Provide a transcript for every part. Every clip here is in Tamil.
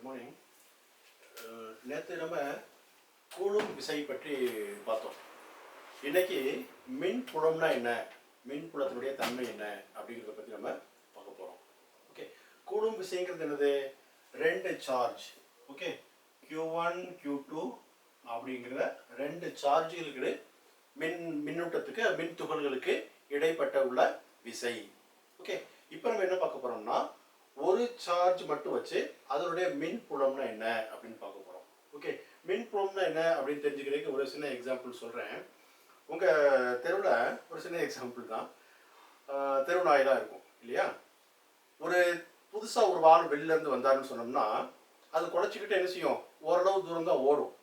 Good morning. நேற்று நம்ம கூலும் விசை பற்றி பார்த்தோம். இன்னைக்கு மின் புலம்னா என்ன, மின் புலத்தினுடைய தன்மை என்ன அப்படிங்கிறத பற்றி நம்ம பார்க்க போகிறோம். ஓகே, கூலும் விசைங்கிறது என்னது? ரெண்டு சார்ஜ், ஓகே, Q1 Q2 அப்படிங்கிற ரெண்டு சார்ஜுகளுக்கு மின்னூட்டத்துக்கு மின் துகள்களுக்கு இடைப்பட்ட உள்ள விசை. ஓகே, இப்போ நம்ம என்ன பார்க்க போறோம்னா ஒரு சார்ஜ் மட்டும் வச்சு அதனுடைய மின் புலம்னா என்ன அப்படின்னு பார்க்க போறோம். ஓகே, மின் புலம்னா என்ன அப்படின்னு தெரிஞ்சுக்கிறதுக்கு ஒரு சின்ன எக்ஸாம்பிள் சொல்றேன். உங்க தெருவில் ஒரு சின்ன எக்ஸாம்பிள் தான். தெரு நாயெல்லாம் இருக்கும் இல்லையா? ஒரு புதுசா ஒரு வாகனம் வெளியில இருந்து வந்தாருன்னு சொன்னோம்னா அது குறைச்சிக்கிட்டு என்ன செய்யும்? ஓரளவு தூரம் தான் ஓடும்.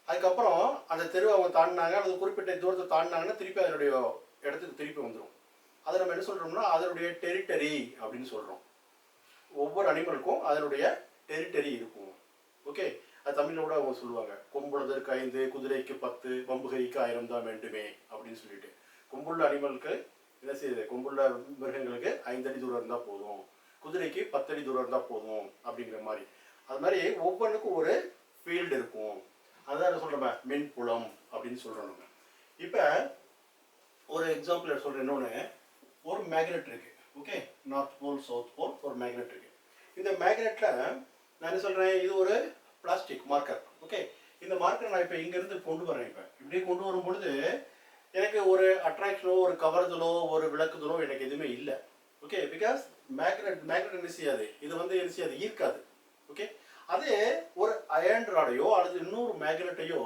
அதுக்கப்புறம் அந்த தெருவை அவங்க தாண்டினாங்க, அல்லது குறிப்பிட்ட தூரத்தை தாண்டினாங்கன்னா திருப்பி அதனுடைய இடத்துக்கு திருப்பி வந்துடும். அதை நம்ம என்ன சொல்றோம்னா அதனுடைய டெரிட்டரி அப்படின்னு சொல்றோம். ஒவ்வொரு அனிமலுக்கும் அதனுடைய டெரிட்டரி இருக்கும். ஓகே, அது தமிழில் கூட அவங்க சொல்லுவாங்க, கொம்புள்ளதற்கு 5, குதிரைக்கு 10, வம்புகைக்கு 1000 தான் வேண்டுமே அப்படின்னு சொல்லிட்டு. கொம்புள்ள அனிமலுக்கு என்ன செய்யுது? கொம்புள்ள மிருகங்களுக்கு 5 அடி தூரம் இருந்தால் போதும், குதிரைக்கு 10 அடி தூரம் இருந்தால் போதும் அப்படிங்கிற மாதிரி. அது மாதிரி ஒவ்வொன்றுக்கும் ஒரு ஃபீல்டு இருக்கும். அதான் சொல்கிறோம் மின் புலம் அப்படின்னு சொல்கிறோம் நம்ம. இப்போ ஒரு எக்ஸாம்பிள் சொல்கிறேன். இன்னொன்று, ஒரு மேக்னெட் இருக்கு. Okay, north pole south pole ஒரு மேக்னெட் இருக்கு. இந்த மேக்னெட்ல நான் என்ன சொல்கிறேன், இது ஒரு பிளாஸ்டிக் மார்க்கர். ஓகே, இந்த மார்க்கர் நான் இப்போ இங்கேருந்து கொண்டு வரேன். இப்போ இப்படி கொண்டு வரும் பொழுது எனக்கு ஒரு அட்ராக்ஷனோ ஒரு கவர்தலோ ஒரு விளக்குதலோ எனக்கு எதுவுமே இல்லை. ஓகே, பிகாஸ் மேக்னெட் என்ன செய்யாது, இது வந்து என்ன செய்யாது, ஈர்க்காது. ஓகே, அதே ஒரு அயர்ன் ராடையோ அல்லது இன்னொரு மேக்னெட்டையோ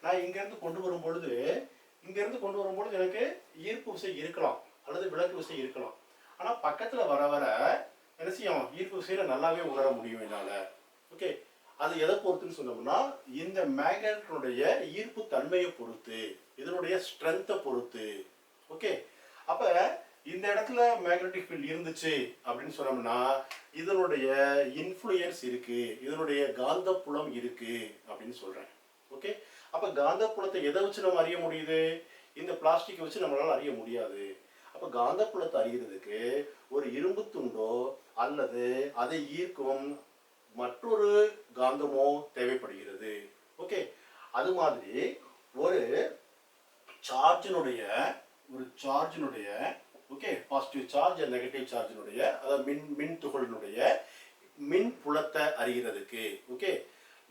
நான் இங்கேருந்து கொண்டு வரும் பொழுது எனக்கு ஈர்ப்பு விசை இருக்கலாம் அல்லது விளக்கு விசை இருக்கலாம். ஆனால் பக்கத்தில் வர வர என்ன செய்யும், ஈர்ப்பு விசையில நல்லாவே உணர முடியும் என்னால். ஓகே, அது எதை பொறுத்துன்னு சொன்னோம்னா இந்த மேக்னெட்டினுடைய ஈர்ப்பு தன்மையை பொறுத்து, இதனுடைய ஸ்ட்ரென்த்தை பொறுத்து. ஓகே, அப்போ இந்த இடத்துல மேக்னெட்டிக் ஃபீல்ட் இருந்துச்சு அப்படின்னு சொன்னோம்னா இதனுடைய இன்ஃப்ளூயன்ஸ் இருக்கு, இதனுடைய காந்த புலம் இருக்கு அப்படின்னு சொல்றேன். ஓகே, அப்ப காந்த புலத்தை எதை வச்சு நம்ம அறிய முடியுது? இந்த பிளாஸ்டிக்கை வச்சு நம்மளால அறிய முடியாது. அப்ப காந்த புலத்தை அறியறதுக்கு ஒரு இரும்பு துண்டோ அல்லது அதை ஈர்க்கும் மற்றொரு காந்தமோ தேவைப்படுகிறது. ஓகே, அது மாதிரி ஒரு சார்ஜினுடைய ஓகே, பாசிட்டிவ் சார்ஜ் நெகட்டிவ் சார்ஜினுடைய அதாவது மின் துகளினுடைய மின் புலத்தை அறிகிறதுக்கு ஓகே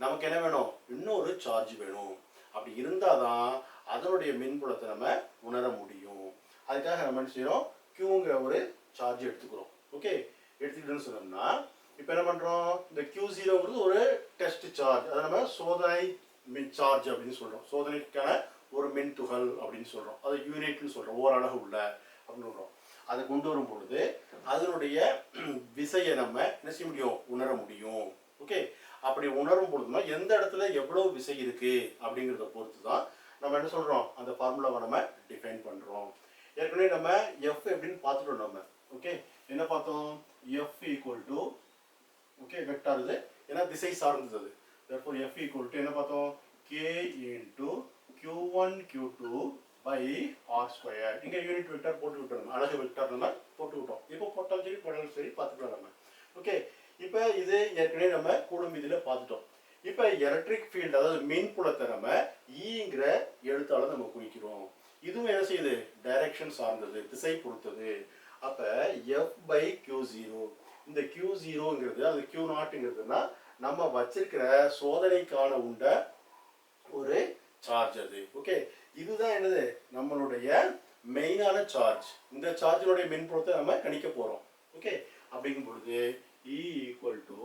நமக்கு என்ன வேணும்? இன்னொரு சார்ஜ் வேணும். அப்படி இருந்தாதான் அதனுடைய மின் புலத்தை நம்ம உணர முடியும். அதுக்காக நம்ம என்ன செய்யறோம், Qங்கிற ஒரு சார்ஜ் எடுத்துக்கிறோம். ஓகே, எடுத்துக்கிட்டோன்னு சொன்னோம்னா இப்போ என்ன பண்றோம், இந்த Q0ங்கிறது ஒரு டெஸ்ட் சார்ஜ், அதை நம்ம சோதனை மின் சார்ஜ் அப்படின்னு சொல்றோம். சோதனைக்கான ஒரு மின் துகள் அப்படின்னு சொல்றோம். அது யூனிட்னு சொல்றோம், ஓரளவு உள்ள அப்படின்னு சொல்றோம். அதை கொண்டு வரும் பொழுது அதனுடைய விசையை நம்ம என்ன செய்ய முடியும்? உணர முடியும். ஓகே, அப்படி உணரும் பொழுதுனா எந்த இடத்துல எவ்வளவு விசை இருக்கு அப்படிங்கிறத பொறுத்து தான் நம்ம என்ன சொல்றோம், அந்த ஃபார்முலாவை நம்ம டிஃபைன் பண்றோம். ஏற்கனவே நம்ம F எப்படின்னு பார்த்துட்டோம் நம்ம. ஓகே, என்ன பார்த்தோம்? F equal to okay vector, இது ஏன்னா திசை சார்ந்தது அது. therefore F ஈக்குவல் டு என்ன பார்த்தோம்? K into Q1 Q2 by R square. இங்க யூனிட் வெக்டார் போட்டு விட்டோம், அழகு வெக்டார் நம்ம போட்டு விட்டோம். இப்போ போட்டாலும் சரி போட்டாலும் சரி பார்த்துக்கலாம் நம்ம. ஓகே, இப்போ இது ஏற்கனவே நம்ம கூலும் விதியில பார்த்துட்டோம். இப்போ எலக்ட்ரிக் ஃபீல்டு அதாவது மின் புலத்தை நம்ம ஈங்கிற எழுத்தால நம்ம குறிக்கிறோம். இதுவும் என்ன செய்யுது? டைரக்ஷன் சார்ந்தது, திசை பொறுத்தது. அப்ப F by Q0, இந்த Q0ங்கிறது அது Q0ங்கிறதுனா நம்ம வச்சிருக்கிற சோதனைக்கான உண்ட ஒரு சார்ஜ் அது. ஓகே, இதுதான் என்னது? நம்மளுடைய மெயினான சார்ஜ். இந்த சார்ஜினுடைய மின்புலத்தை நம்ம கணிக்க போறோம். ஓகே, அப்படிங்கும் பொழுது E ஈக்குவல் டு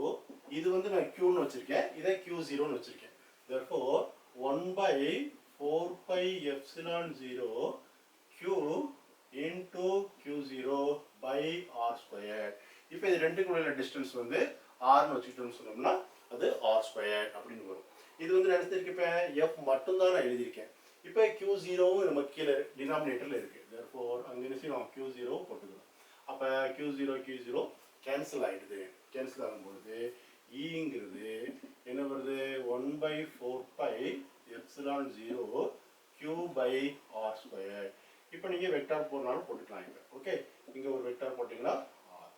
இது வந்து நான் Qன்னு வச்சிருக்கேன், இதை Q0ன்னு வச்சிருக்கேன். therefore 1 by 4 pi epsilon 0 Q into Q0 by R square. இப்போ இது ரெண்டுக்கும் உள்ள டிஸ்டன்ஸ் வந்து Rன்னு வச்சுக்கிட்டோம்னு சொன்னோம்னா அது R ஸ்கொயர் அப்படின்னு வரும். இது வந்து நான் எடுத்திருக்கேன், இப்போ F மட்டும் தான் நான் எழுதியிருக்கேன். இப்போ Q0வும் நம்ம கீழே டினாமினேட்டர்ல இருக்கு. therefore அங்கே என்ன செய்யணும்? Q0 போட்டுக்கிறோம். அப்போ Q0 கேன்சல் ஆயிடுது. கேன்சல் ஆகும்பொழுது ஈங்கிறது என்ன வருது? 1 by 4 pi epsilon 0 Q by R square. இப்போ நீங்க வெக்டார் போடனாலும் போட்டுக்கலாம். இப்போ ஓகே, இங்க ஒரு வெக்டார் போட்டீங்கன்னா R.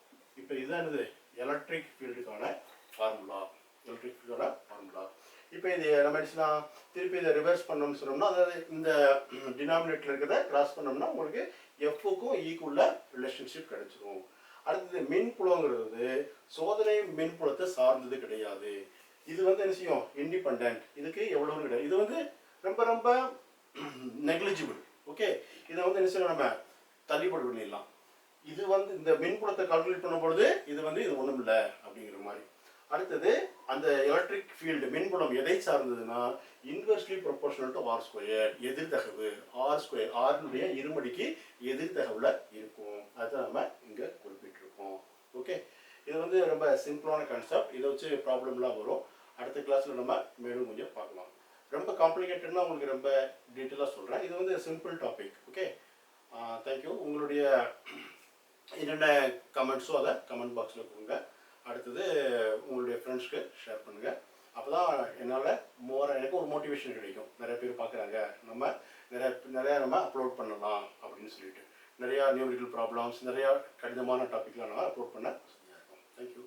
இப்போ இதுதான் என்னது? எலக்ட்ரிக் ஃபீல்டுக்கான ஃபார்முலா. எலக்ட்ரிக் ஃபீல்டோட ஃபார்முலா. இப்போ இது நம்ம என்ன திருப்பி இதை ரிவர்ஸ் பண்ணோம்னு சொன்னோம்னா, அதாவது இந்த டினாமினேட்டர் இருக்கிறத கிராஸ் பண்ணோம்னா உங்களுக்கு எஃப்க்கும் ஈக்குள்ள ரிலேஷன்ஷிப் கிடைச்சிரும். அடுத்தது மின்புலங்கிறது சோதனை மின்புலத்தை சார்ந்தது கிடையாது. இது வந்து என்ன செய்யும், இண்டிபெண்ட். இதுக்கு எவ்வளவு கிடையாது. இது வந்து ரொம்ப ரொம்ப நெக்லிஜிபிள். ஓகே, இதை வந்து என்ன செய்யணும், நம்ம தள்ளிப்பட்டு பண்ணிடலாம். இது வந்து இந்த மின்புலத்தை கால்குலேட் பண்ணும்பொழுது இது வந்து இது ஒன்றும் இல்லை அப்படிங்கிற மாதிரி. அடுத்தது அந்த எலக்ட்ரிக் ஃபீல்டு மின்புலம் எதை சார்ந்ததுன்னா inversely proportional to R square, எதிர்தகவு. ஆர் ஸ்கொயர், ஆர்னுடைய இருமடிக்கு எதிர்தகவுல இருக்கும். அதை நம்ம இங்கே குறிப்பிட்டிருக்கோம். ஓகே, இது வந்து ரொம்ப சிம்பிளான கான்செப்ட். இதை வச்சு ப்ராப்ளம்லாம் வரும். அடுத்த கிளாஸில் நம்ம மேலும் கொஞ்சம் பார்க்கலாம். ரொம்ப காம்ப்ளிகேட்டட்னா உங்களுக்கு ரொம்ப டீட்டெயிலாக சொல்கிறேன். இது வந்து சிம்பிள் டாபிக். Okay, thank you. உங்களுடைய என்னென்ன கமெண்ட்ஸோ அதை கமெண்ட் பாக்ஸில் கொடுங்க. அடுத்தது உங்களுடைய ஃப்ரெண்ட்ஸ்க்கு ஷேர் பண்ணுங்கள். அப்போ தான் என்னால் எனக்கு ஒரு மோட்டிவேஷன் கிடைக்கும். நிறைய பேர் பார்க்குறாங்க, நம்ம நிறையா நம்ம அப்லோட் பண்ணலாம் அப்படின்னு சொல்லிட்டு. நிறையா நியூமெரிக்கல் ப்ராப்ளம்ஸ், நிறையா கடினமான டாப்பிக்லாம் நம்ம அப்லோட் பண்ண வசதியாக இருக்கும். தேங்க்யூ.